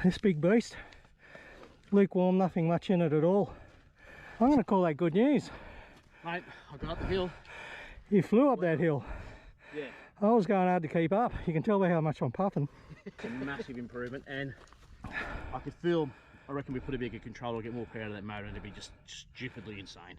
this big beast. Lukewarm, nothing much in it at all. I'm going to call that good news. Mate, I got up the hill. You flew up that hill. Yeah. I was going hard to keep up. You can tell by how much I'm puffing. It's a massive improvement, and I could feel, I reckon we put a bigger controller, get more power out of that motor, and it'd be just stupidly insane.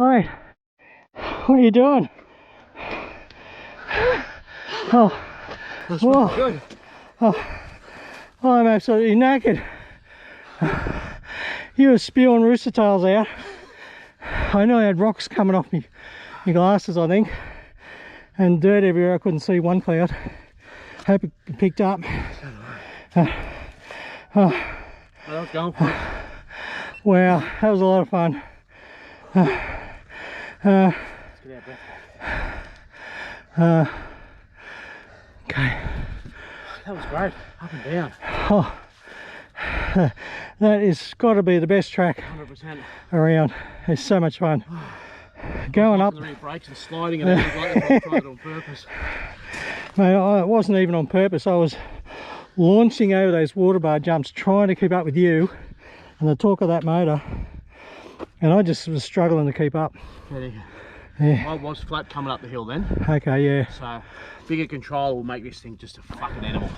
Alright, what are you doing? Oh, That's whoa. good. Oh, I'm absolutely knackered. You were spewing rooster tails out. I know I had rocks coming off me glasses, I think, and dirt everywhere. I couldn't see one cloud. Hope it picked up. Well, I was going for it. Wow, that was a lot of fun. Let's get our breath. Okay. That was great, up and down. Oh, that is got to be the best track 100%. around. It's so much fun. Going up. The rear brakes and sliding, and it was like I tried it on purpose. Mate, it wasn't even on purpose. I was launching over those water bar jumps, trying to keep up with you and the torque of that motor, and I just was struggling to keep up. Yeah. I was flat coming up the hill then. Okay, yeah. So bigger control will make this thing just a fucking animal.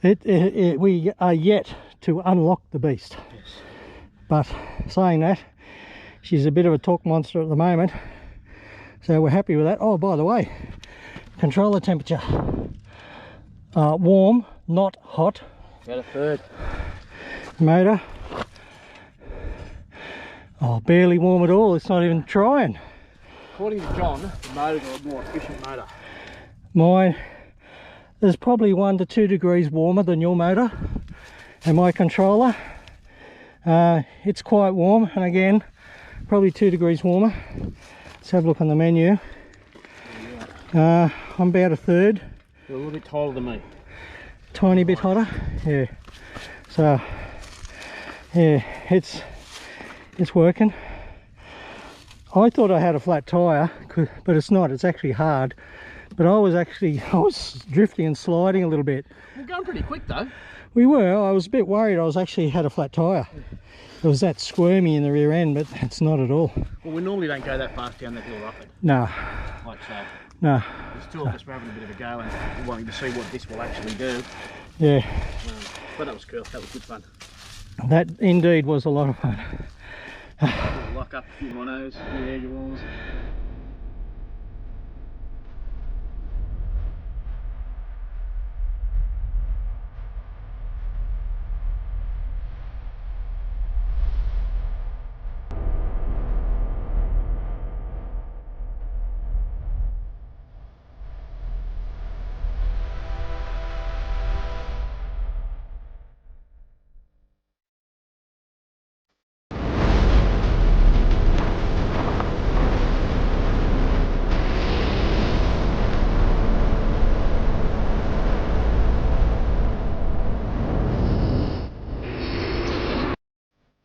We are yet to unlock the beast. Yes. But saying that, she's a bit of a torque monster at the moment, so we're happy with that. Oh, by the way, controller temperature, warm, not hot. About a third. Motor, oh, barely warm at all. It's not even trying. According to John, the motor's a more efficient motor. Mine is probably 1 to 2 degrees warmer than your motor, and my controller, it's quite warm, and again probably 2 degrees warmer. Let's have a look on the menu. I'm about a third. You're a little bit taller than me. Tiny bit hotter, yeah. So yeah, it's working. I thought I had a flat tire, but it's not. It's actually hard. But I was drifting and sliding a little bit. We're going pretty quick though. We were. I was a bit worried. I was actually had a flat tire. It was that squirmy in the rear end, but it's not at all. Well, we normally don't go that fast down that hill roughly. No. Like so. No. We're still just having a bit of a go and wanting to see what this will actually do. Yeah. But that was cool. That was good fun. That indeed was a lot of fun. Lock up a few monos, a few air walls.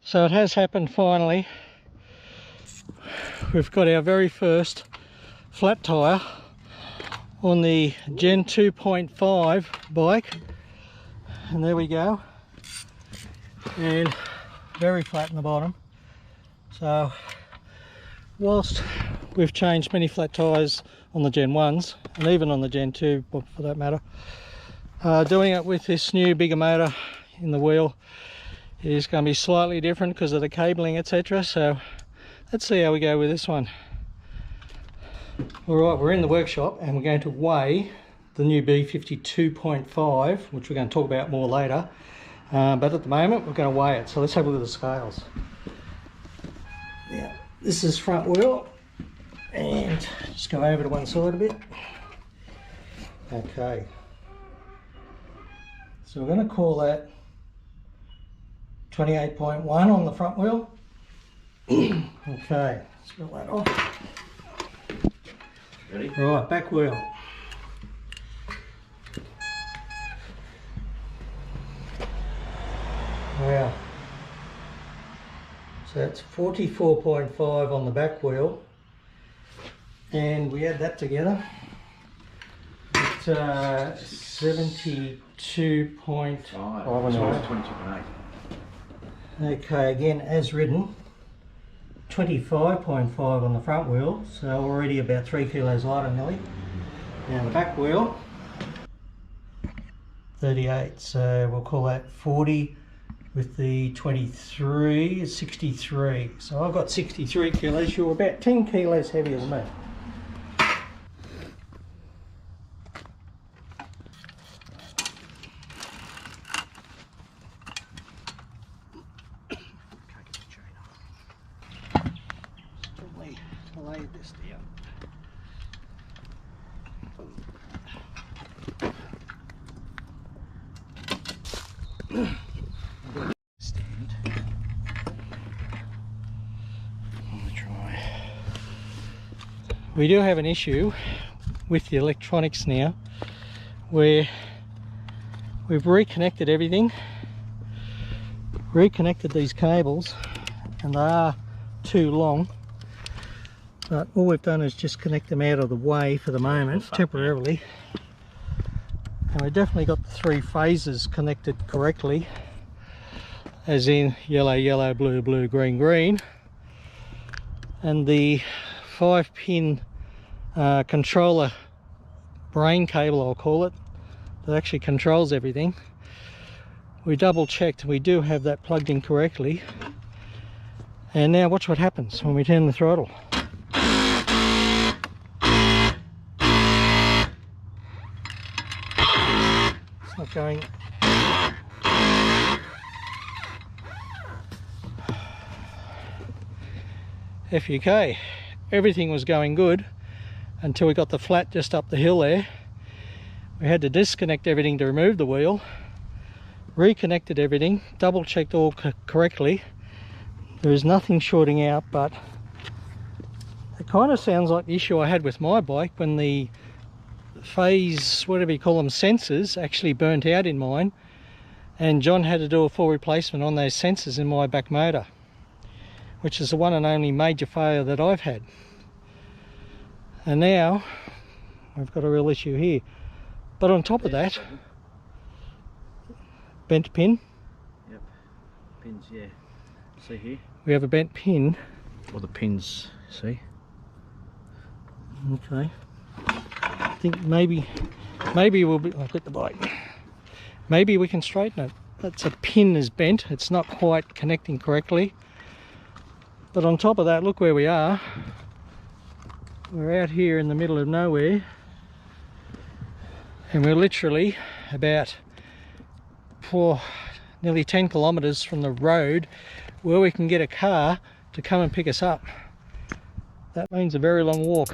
So it has happened finally. We've got our very first flat tyre on the Gen 2.5 bike, and there we go, and very flat in the bottom. So whilst we've changed many flat tyres on the Gen 1s and even on the Gen 2 for that matter, doing it with this new bigger motor in the wheel is going to be slightly different because of the cabling, etc. So let's see how we go with this one. Alright, we're in the workshop and we're going to weigh the new B52.5, which we're going to talk about more later, but at the moment we're going to weigh it. So let's have a look at the scales. Now this is front wheel, and just go over to one side a bit. Okay, so we're going to call that 28.1 on the front wheel. Okay, let's put that off. Ready? Right, back wheel. Wow. So that's 44.5 on the back wheel, and we add that together. It's 72.5. 22.8. Okay, again as ridden, 25.5 on the front wheel, so already about 3 kilos lighter nearly. Now the back wheel, 38, so we'll call that 40 with the 23 is 63. So I've got 63 kilos, you're about 10 kilos heavier than me. Lay this down. Stand. Let me try. We do have an issue with the electronics now, where we've reconnected everything, reconnected these cables, and they are too long. But all we've done is just connect them out of the way for the moment, temporarily. And we definitely got the 3 phases connected correctly, as in yellow, yellow, blue, blue, green, green. And the 5-pin controller brain cable, I'll call it, that actually controls everything. We double checked, we do have that plugged in correctly. And now watch what happens when we turn the throttle. It's not going. FUK. Everything was going good until we got the flat just up the hill there. We had to disconnect everything to remove the wheel, reconnected everything, double checked all correctly. There is nothing shorting out, but it kind of sounds like the issue I had with my bike when the phase, whatever you call them, sensors actually burnt out in mine, and John had to do a full replacement on those sensors in my back motor, which is the one and only major failure that I've had. And now we've got a real issue here. But on top of that, bent pin. Yep, pins, yeah. See here? We have a bent pin. Or the pins, see? Okay. I think maybe we'll be. I'll quit the bike. Maybe we can straighten it. That's a pin is bent. It's not quite connecting correctly. But on top of that, look where we are. We're out here in the middle of nowhere, and we're literally about nearly 10 kilometers from the road where we can get a car to come and pick us up. That means a very long walk.